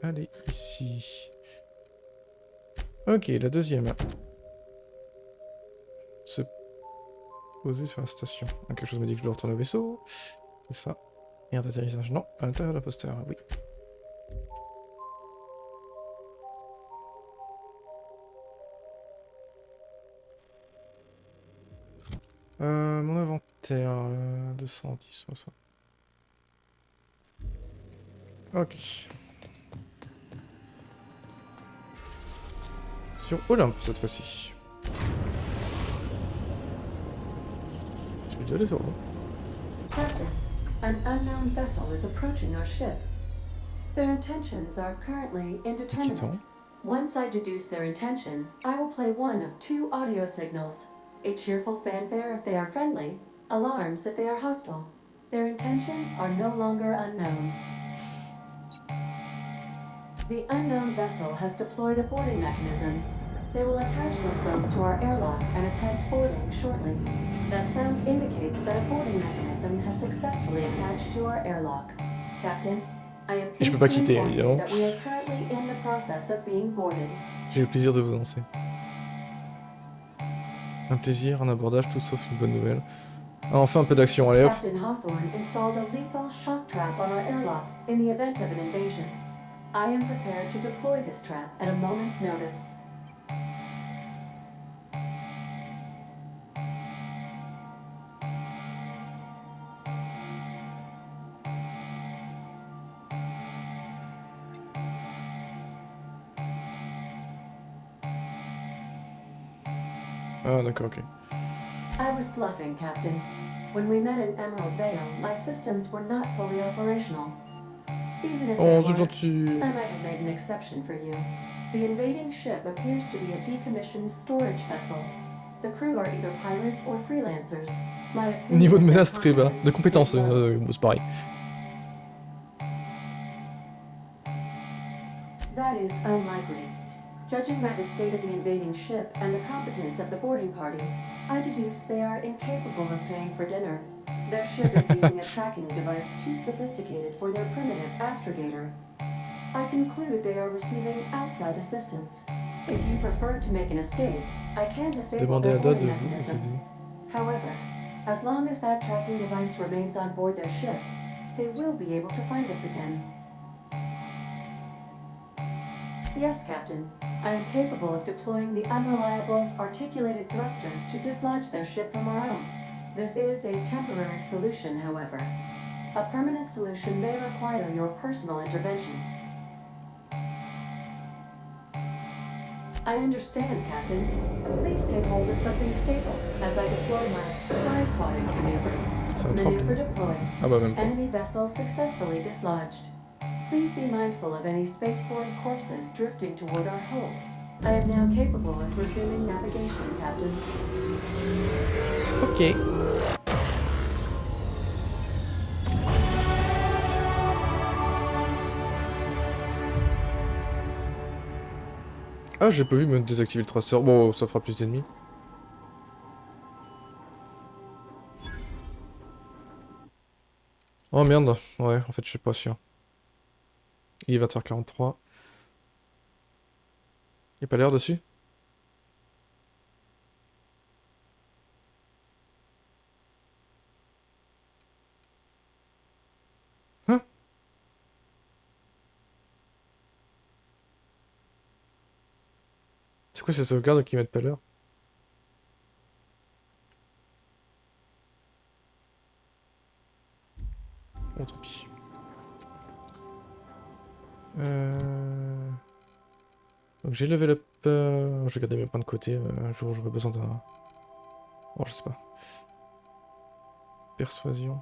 aller ici. Ok, la deuxième. Se poser sur la station. Ah, quelque chose me dit que je dois retourner au vaisseau. C'est ça. Aire d'atterrissage. Non, à l'intérieur de la poster, oui. Mon inventaire. 210. Ok. Sur Olympe cette fois-ci. Je vais déjà aller sur Olympe. Captain, an unknown vessel is approaching our ship. Their intentions are currently indeterminate. Inquiétant. Once I deduce their intentions, I will play one of two audio signals. A cheerful fanfare if they are friendly, alarms if they are hostile. Their intentions are no longer unknown. The unknown vessel has deployed a boarding mechanism. They will attach themselves to our airlock and attempt boarding shortly. That sound indicates that a boarding mechanism has successfully attached to our airlock. Captain, I am pleased to inform you that we are currently in the process of being boarded. J'ai le plaisir de vous annoncer. Un plaisir, un abordage, tout sauf une bonne nouvelle. Ah, enfin un peu d'action, allez hop. Captain Hawthorne installed a lethal shock trap on our airlock in the event of an invasion. I am prepared to deploy this trap at a moment's notice. Ah d'accord, ok. I was bluffing, Captain. When we met in Emerald Vale, my systems were not fully operational. Even if Oh, they c'est were, gentil. I might have made an exception for you. The invading ship appears to be a decommissioned storage vessel. The crew are either pirates or freelancers. My opinion Niveau de of their menace très bas. De compétences, is low. c'est pareil. That is unlikely. Judging by the state of the invading ship and the competence of the boarding party, I deduce they are incapable of paying for dinner. Their ship is using a tracking device too sophisticated for their primitive astrogator. I conclude they are receiving outside assistance. If you prefer to make an escape, I can disable Demandez their à Dad boarding de vous mechanism. aider. However, as long as that tracking device remains on board their ship, they will be able to find us again. Yes, Captain. I am capable of deploying the Unreliable's articulated thrusters to dislodge their ship from our own. This is a temporary solution, however. A permanent solution may require your personal intervention. I understand, Captain. Please take hold of something stable as I deploy my fly-swatting maneuver. Maneuver deployed. Ah bah même pas. Enemy vessel successfully dislodged. Please be mindful of any spaceborne corpses drifting toward our hold. I am now capable of resuming navigation, Captain. Ok. Ah, j'ai pas vu me désactiver le traceur. Bon, ça fera plus d'ennemis. Oh merde. Ouais, en fait, je suis pas sûr. Il est 20h43. Y'a pas l'air dessus? Hein? C'est quoi ces sauvegardes qui mettent pas l'heure? Bon, tant pis. Donc j'ai level up. Je vais garder mes points de côté. Un jour j'aurai besoin d'un. Oh, je sais pas. Persuasion.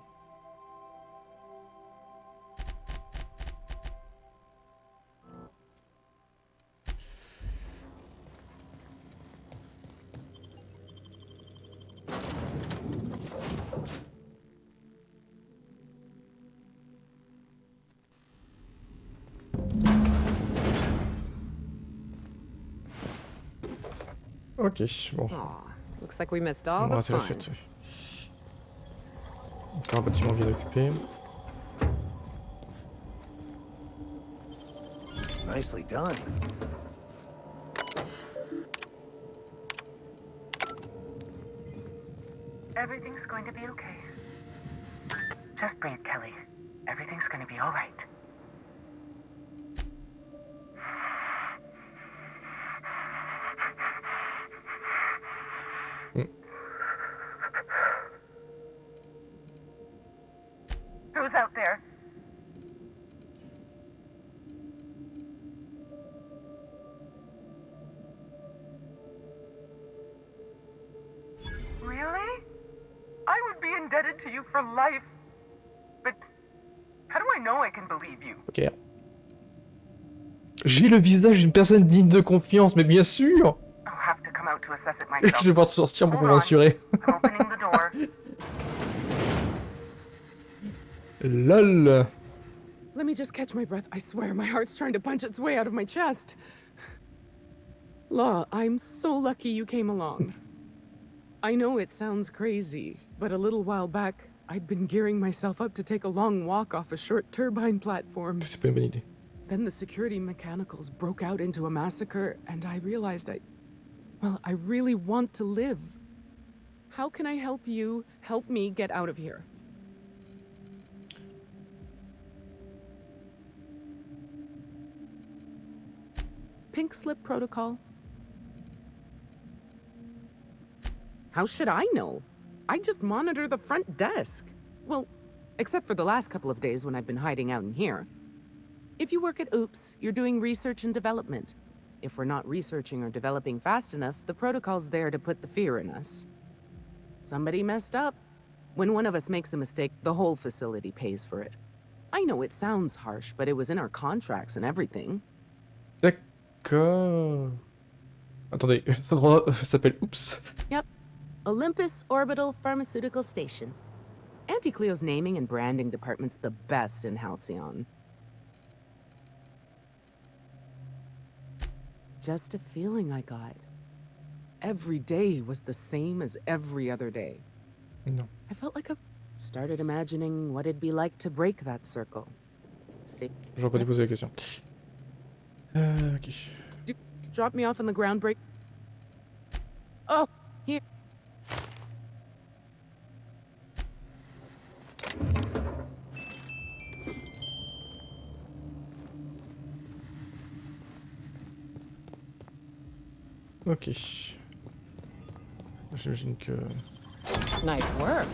Ok, bon. Looks like we missed On all va the rater la fun. fête. Encore un bâtiment bien occupé. Nicely done. Everything's going to be okay. Just breathe, Kelly. Everything's going to be all right. Who's out there? Really? I would be indebted to you for life. But how do I know I can believe you? Ok. J'ai le visage d'une personne digne de confiance, mais bien sûr. I'll have to come out to assess it Je myself. vais devoir sortir pour Hold on. m'assurer. I'm opening the door. LOL. Let me just catch my breath. I swear, my heart's trying to punch its way out of my chest. Law, I'm so lucky you came along. I know it sounds crazy, but a little while back, I'd been gearing myself up to take a long walk off a short turbine platform. C'est pas une bonne idée. Then the security mechanicals broke out into a massacre, and I realized I really want to live. How can I help you help me get out of here? Pink slip protocol. How should I know? I just monitor the front desk. Well, except for the last couple of days when I've been hiding out in here. If you work at Oops, you're doing research and development. If we're not researching or developing fast enough, the protocol's there to put the fear in us. Somebody messed up. When one of us makes a mistake, the whole facility pays for it. I know it sounds harsh, but it was in our contracts and everything. D'accord. Attendez, cet endroit s'appelle Oups. Yep. Olympus Orbital Pharmaceutical Station. Auntie Cleo's naming and branding department's the best in Halcyon. Just a feeling I got. Every day was the same as every other day. Non. I felt like I started imagining what it'd be like to break that circle. J'aurais pas dû poser la question. Ok. Drop me off on the ground break. Oh, here. Ok. J'imagine que... Nice work.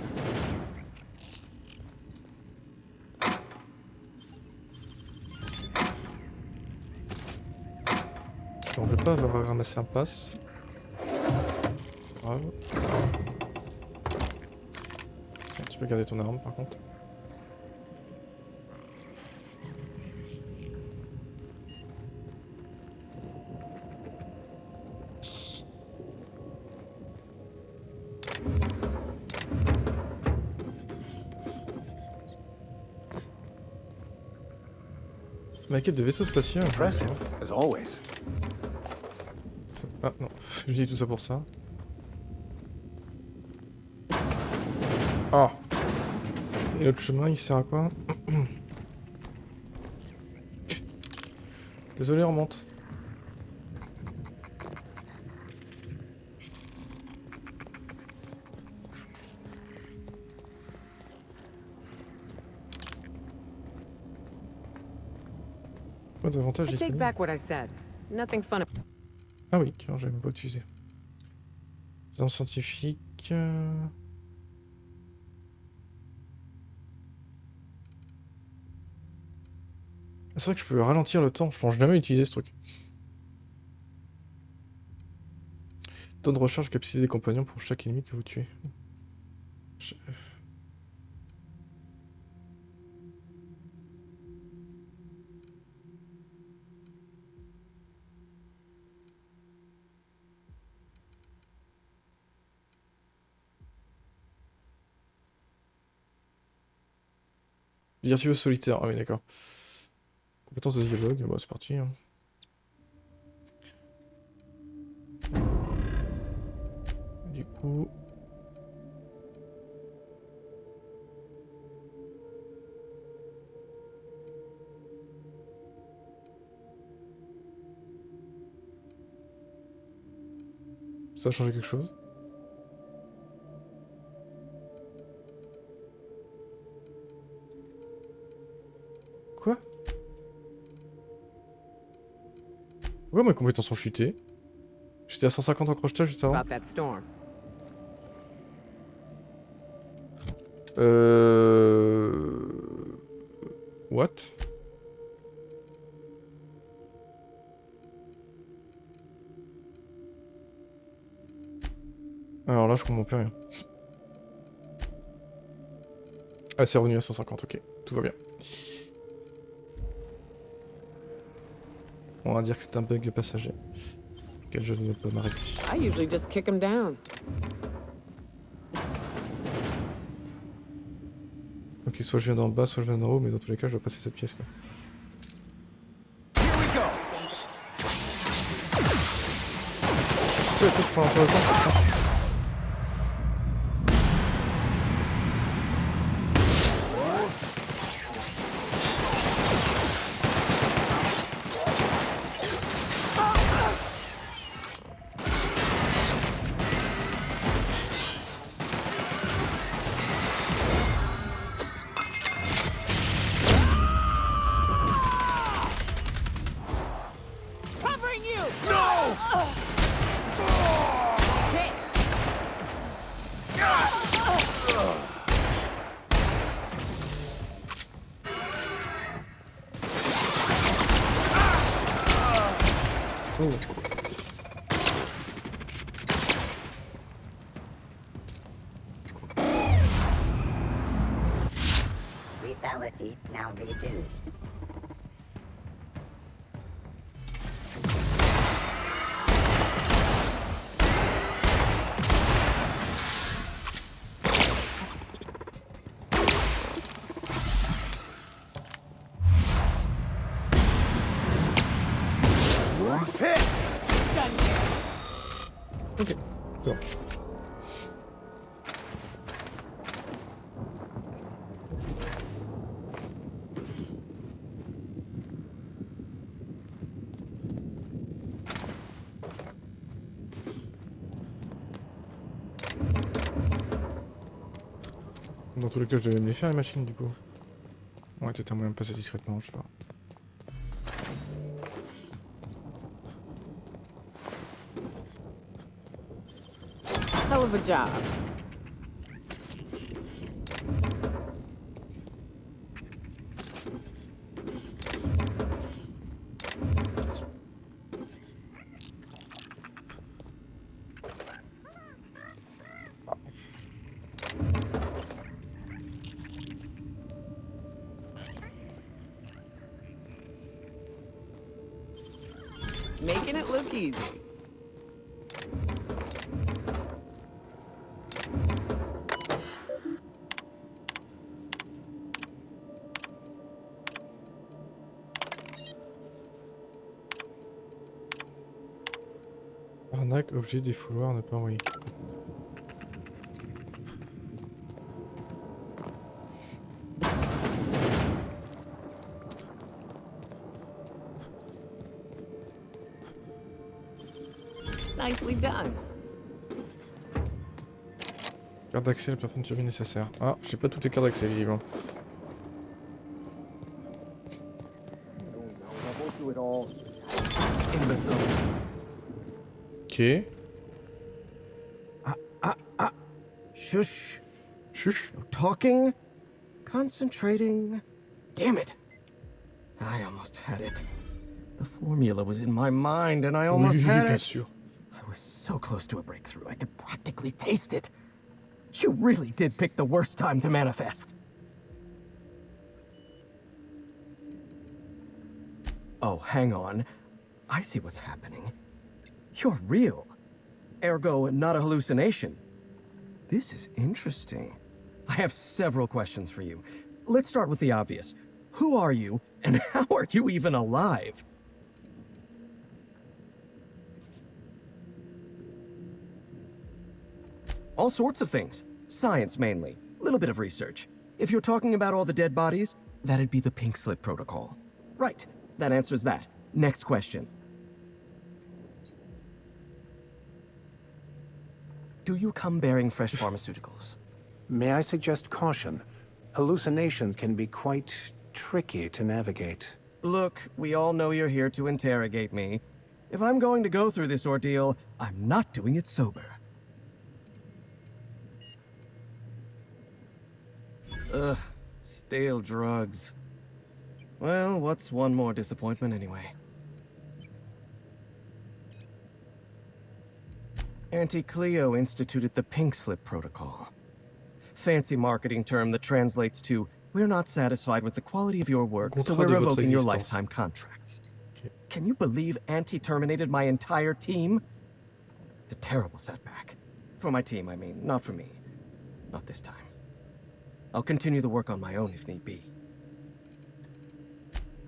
Je ne veux pas avoir ramassé un pass. Bravo. Tiens, tu peux garder ton arme par contre. Maquette de vaisseau spatial. Impressive, as always. Ah non, je dis tout ça pour ça. Oh. Et l'autre chemin, il sert à quoi? Désolé, on remonte. Quoi d'avantage I take disponible? back what I said. Nothing fun. Ah oui, tiens, j'avais même pas utilisé. Les armes scientifiques... C'est vrai que je peux ralentir le temps, je pense jamais utiliser ce truc. Temps de recharge, capacité des compagnons pour chaque ennemi que vous tuez. Virtuose solitaire, ah oui d'accord. Compétence de dialogue, bon c'est parti. Hein. Du coup... Ça a changé quelque chose? Quoi? Pourquoi mes compétences ont chuté? J'étais à 150 en crochetage juste avant. About that storm. What? Alors là, je comprends plus rien. Ah, c'est revenu à 150, ok. Tout va bien. On va dire que c'est un bug passager. Quel je ne peux m'arrêter. I usually just kick him down. Ok, soit je viens d'en bas, soit je viens d'en haut, mais dans tous les cas, je dois passer cette pièce, quoi. Here we go. Peut-être prendre un peu de temps. Covering you! No! Hit! Oh. Lethality now reduced. Hit! Ok, bon. Dans tous les cas, je devais me les faire les machines du coup. Ouais, peut-être un moyen de passer discrètement, je sais pas. Hell of a job. Making it look easy. Arnaque, objet, défouloir, ne pas envoyer. Nicely done. Carte d'accès, la personne survie nécessaire. Ah, j'ai pas toutes les cartes d'accès, visiblement. Imbecile. Ok. Shush. Chuch. No talking. Concentrating. Damn it. I almost had it. The formula was in my mind and I almost Oui, had bien it. sûr. I was so close to a breakthrough, I could practically taste it. You really did pick the worst time to manifest. Oh, hang on. I see what's happening. You're real. Ergo, not a hallucination. This is interesting. I have several questions for you. Let's start with the obvious. Who are you, and how are you even alive? All sorts of things. Science, mainly. Little bit of research. If you're talking about all the dead bodies, that'd be the pink slip protocol. Right. That answers that. Next question. Do you come bearing fresh pharmaceuticals? May I suggest caution? Hallucinations can be quite tricky to navigate. Look, we all know you're here to interrogate me. If I'm going to go through this ordeal, I'm not doing it sober. Ugh, stale drugs. Well, what's one more disappointment anyway? Auntie Cleo instituted the Pink Slip Protocol. Fancy marketing term that translates to, we're not satisfied with the quality of your work, so we're revoking your lifetime contracts. Okay. Can you believe Auntie terminated my entire team? It's a terrible setback. For my team, I mean, not for me. Not this time. I'll continue the work on my own if need be.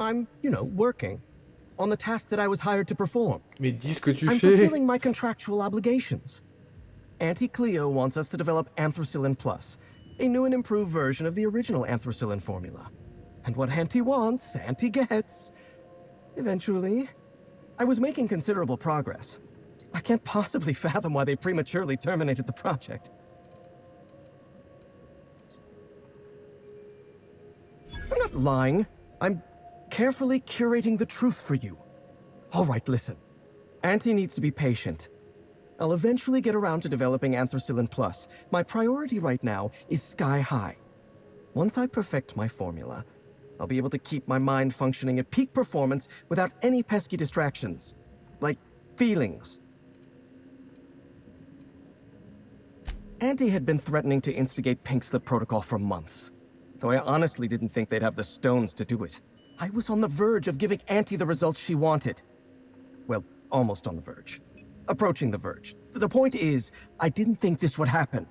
I'm, working on the task that I was hired to perform. Mais dis ce que tu I'm fais. fulfilling my contractual obligations. Auntie Cleo wants us to develop Anthracillin Plus, a new and improved version of the original Anthracillin formula. And what Auntie wants, Auntie gets. Eventually. I was making considerable progress. I can't possibly fathom why they prematurely terminated the project. I'm not lying. I'm carefully curating the truth for you. All right, listen. Auntie needs to be patient. I'll eventually get around to developing Anthracillin Plus. My priority right now is sky high. Once I perfect my formula, I'll be able to keep my mind functioning at peak performance without any pesky distractions. Like feelings. Auntie had been threatening to instigate Pink Slip Protocol for months. Though I honestly didn't think they'd have the stones to do it. I was on the verge of giving Auntie the results she wanted. Well, almost on the verge. Approaching the verge. The point is, I didn't think this would happen.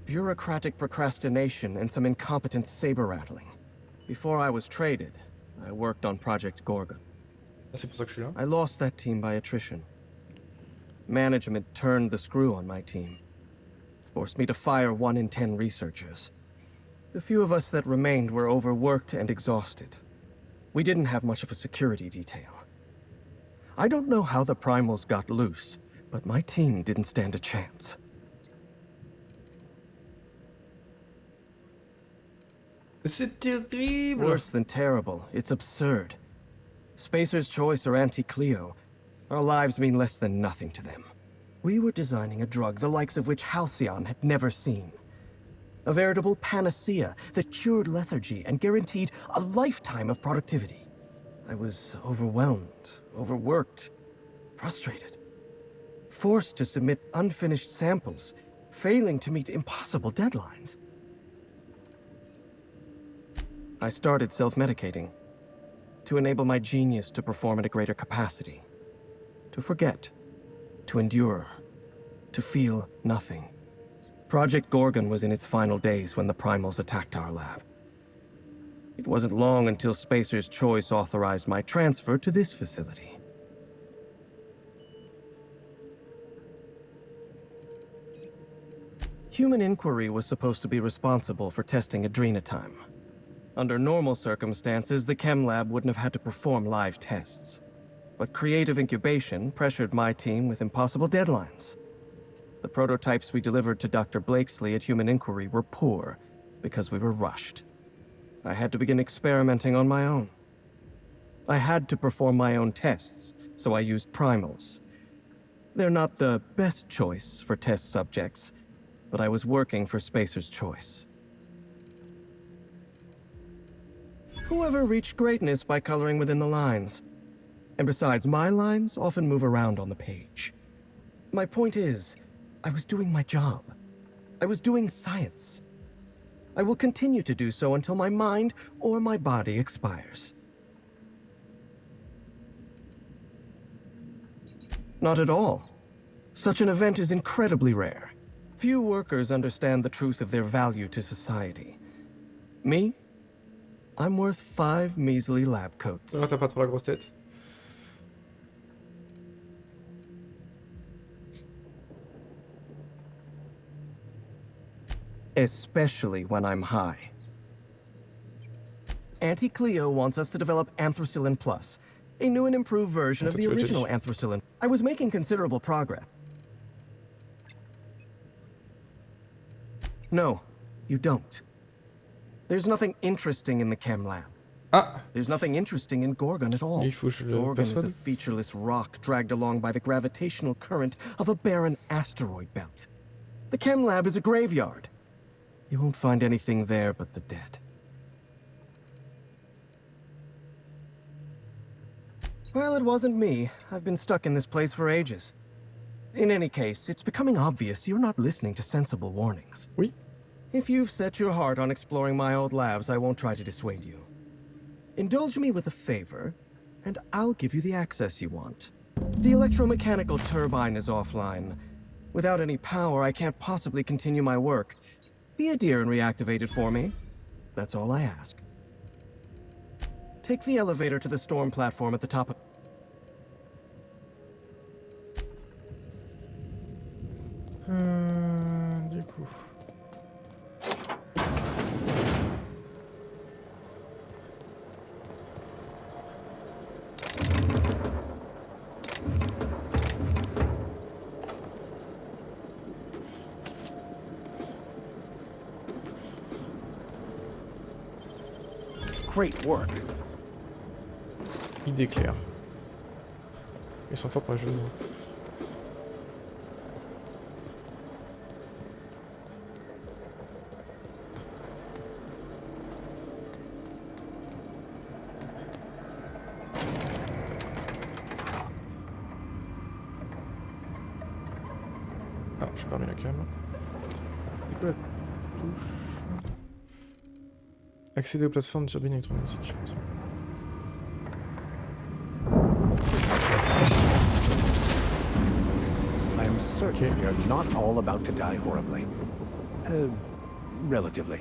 Bureaucratic procrastination and some incompetent saber-rattling. Before I was traded, I worked on Project Gorgon. Ah, c'est pour ça que je suis là. I lost that team by attrition. Management turned the screw on my team. Forced me to fire 1 in 10 researchers. The few of us that remained were overworked and exhausted. We didn't have much of a security detail. I don't know how the primals got loose, but my team didn't stand a chance. C'est terrible. Worse than terrible. It's absurd. Spacer's Choice or Auntie Cleo, our lives mean less than nothing to them. We were designing a drug the likes of which Halcyon had never seen. A veritable panacea that cured lethargy and guaranteed a lifetime of productivity. I was overwhelmed, overworked, frustrated. Forced to submit unfinished samples, failing to meet impossible deadlines. I started self-medicating to enable my genius to perform at a greater capacity. To forget, to endure, to feel nothing. Project Gorgon was in its final days when the primals attacked our lab. It wasn't long until Spacer's Choice authorized my transfer to this facility. Human Inquiry was supposed to be responsible for testing Adrenatime. Under normal circumstances, the chem lab wouldn't have had to perform live tests. But creative incubation pressured my team with impossible deadlines. The prototypes we delivered to Dr. Blakesley at Human Inquiry were poor because we were rushed. I had to begin experimenting on my own. I had to perform my own tests, so I used primals. They're not the best choice for test subjects, but I was working for Spacer's Choice. Whoever reached greatness by coloring within the lines. And besides, my lines often move around on the page. My point is, I was doing my job. I was doing science. I will continue to do so until my mind or my body expires. Not at all. Such an event is incredibly rare. Few workers understand the truth of their value to society. Me? I'm worth 5 measly lab coats. Ah, t'as pas trop la grosse tête. Especially when I'm high. Auntie Cleo wants us to develop Anthracillin Plus, A new and improved version of Ça, the tu l'as déjà original dit. anthracylin. I was making considerable progress. No, you don't. There's nothing interesting in the chem lab. Ah! There's nothing interesting in Gorgon at all. Il faut que je le Gorgon is a persuade. featureless rock dragged along by the gravitational current of a barren asteroid belt. The chem lab is a graveyard. You won't find anything there but the dead. Well, it wasn't me. I've been stuck in this place for ages. In any case, it's becoming obvious you're not listening to sensible warnings. Oui. If you've set your heart on exploring my old labs, I won't try to dissuade you. Indulge me with a favor, and I'll give you the access you want. The electromechanical turbine is offline. Without any power, I can't possibly continue my work. Be a dear and reactivate it for me. That's all I ask. Take the elevator to the storm platform at the top of... Du coup... Great work. Idée claire. Ils sont forts pour les jeux de mots. Ah, je permets la cam. C'est quoi la touche? Accéder aux plateformes de turbine électromagnétique. I'm certain you're not all about to die horribly. Relatively.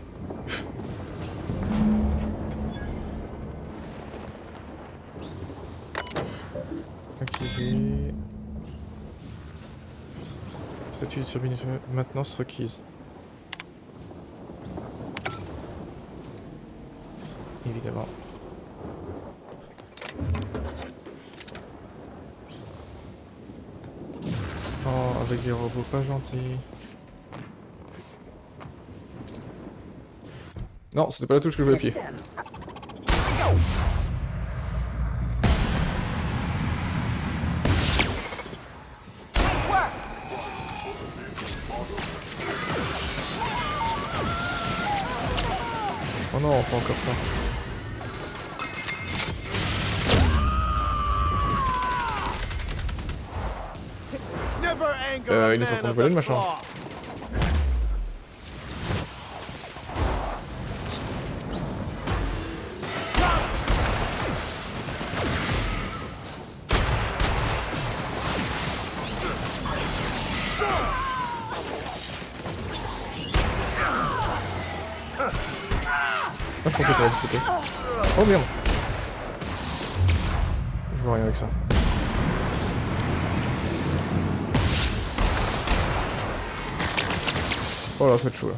Activer. Statut de turbine maintenance requise. Évidemment. Oh, avec des robots pas gentils. Non, c'était pas la touche que je voulais appuyer. Oh non, pas encore ça. Il est en train de voler le machin. Ah, je pensais que t'allais le péter. Oh merde. Je vois rien avec ça. Oh là, ça va être chaud là.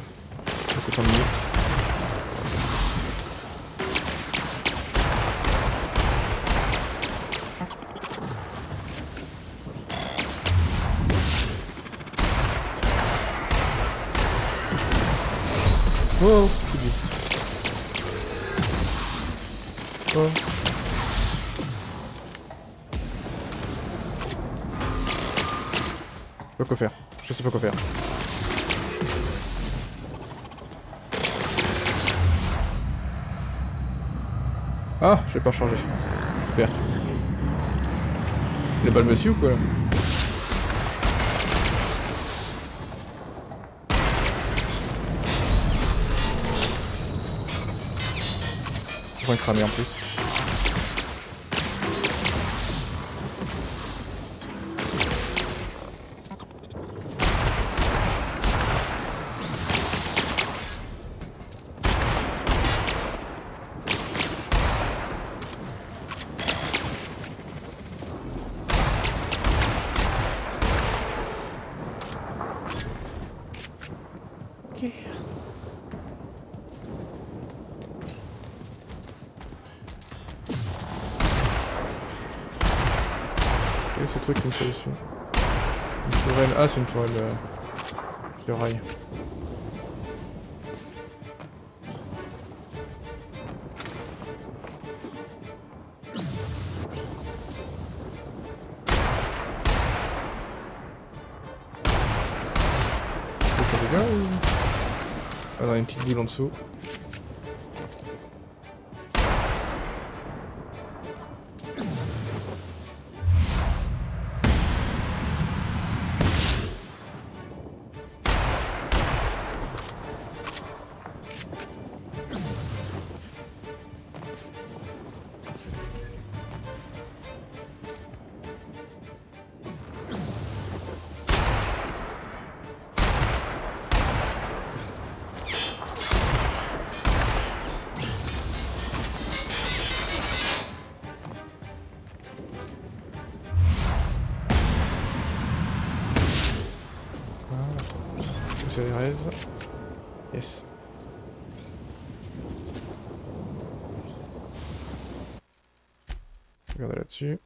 Ça fait 5 minutes. Oh, c'est dit. Oh. Je sais pas quoi faire. Je sais pas quoi faire. Ah, je vais pas changer. Super. Les balles me suivent ou quoi là? Je vais cramer en plus. Quel est ce truc qui me fait dessus? Une tourelle. Ah, c'est une tourelle de rail. Ou... Ah non, une petite boule en dessous. C'est les raises. Yes. Regardez là-dessus.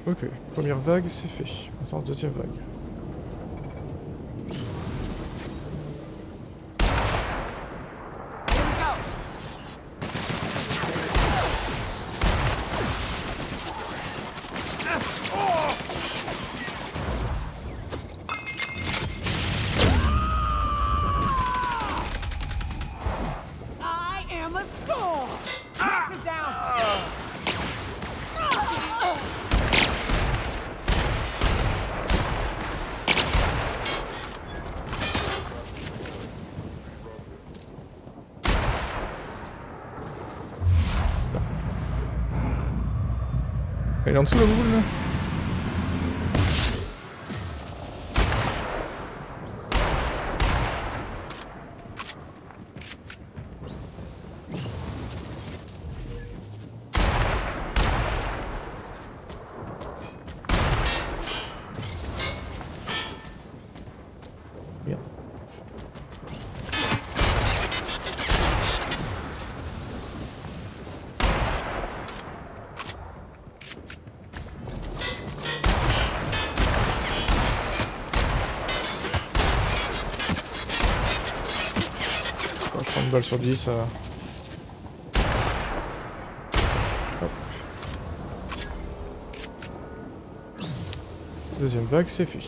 Ok, première vague, c'est fait. Attends, deuxième vague. Elle est en dessous la boule là? Merde. Une balle sur 10. Hop. Deuxième vague, c'est fait.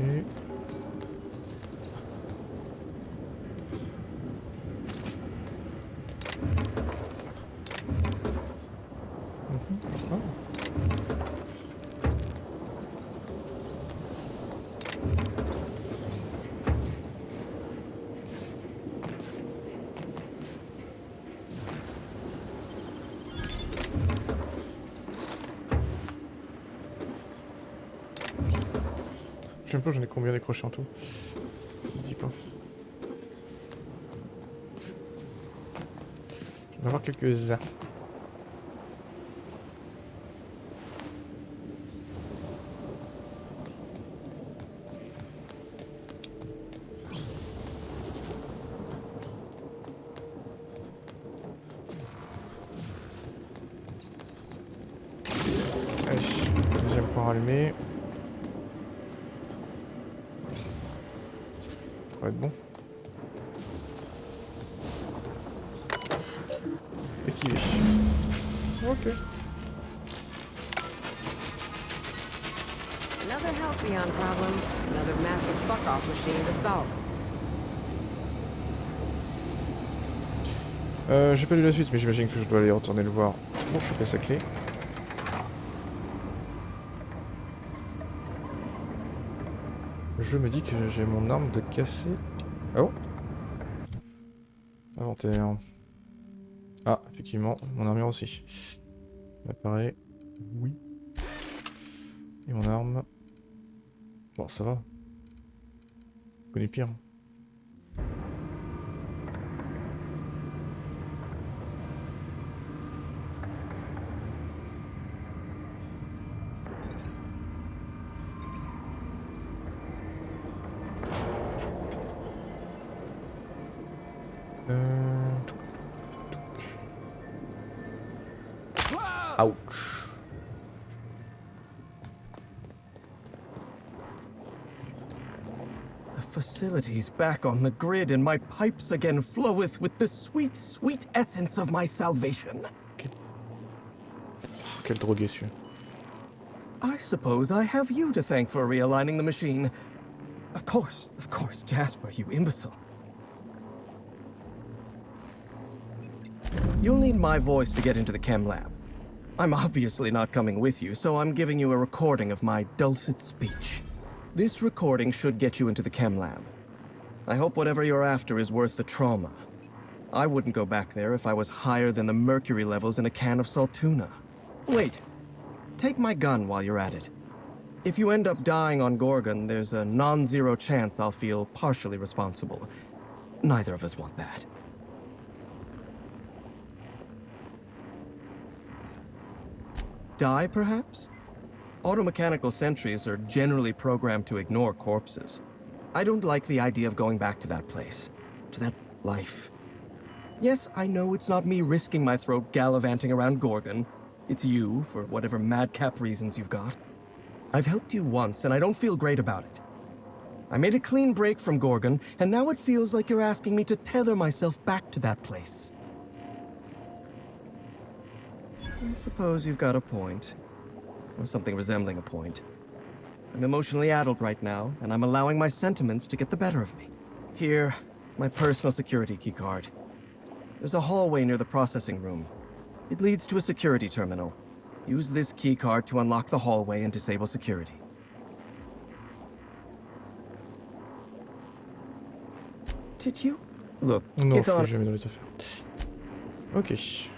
Ok. Je sais même pas j'en ai combien décroché en tout. Je dis pas. Je vais avoir quelques-uns. Allez, deuxième point allumé. Ça va être bon. Activé. Ok. Another Halcyon problem. Another massive fuck-off machine to solve. J'ai pas lu la suite, mais j'imagine que je dois aller retourner le voir Bon, je passe sa clé. Je me dis que j'ai mon arme de casser. Ah bon? Inventaire. Ah, effectivement, mon armure aussi. Apparaît. Oui. Et mon arme. Bon, ça va. Je connais pire. Ouch. The facility's back on the grid, and my pipes again floweth with the sweet, sweet essence of my salvation. Quel drogué celui-là. I suppose I have you to thank for realigning the machine. Of course, Jasper, you imbecile. You'll need my voice to get into the chem lab. I'm obviously not coming with you, so I'm giving you a recording of my dulcet speech. This recording should get you into the chem lab. I hope whatever you're after is worth the trauma. I wouldn't go back there if I was higher than the mercury levels in a can of salt tuna. Wait, take my gun while you're at it. If you end up dying on Gorgon, there's a non-zero chance I'll feel partially responsible. Neither of us want that. Die, perhaps? Automechanical sentries are generally programmed to ignore corpses. I don't like the idea of going back to that place, to that life. Yes, I know it's not me risking my throat gallivanting around Gorgon. It's you, for whatever madcap reasons you've got. I've helped you once, and I don't feel great about it. I made a clean break from Gorgon, and now it feels like you're asking me to tether myself back to that place. I suppose you've got a point. Or something resembling a point. I'm emotionally addled right now, and I'm allowing my sentiments to get the better of me. Here, my personal security keycard. There's a hallway near the processing room. It leads to a security terminal. Use this keycard to unlock the hallway and disable security. Did you? Look, Non, it's je on... suis jamais dans les affaires. Ok.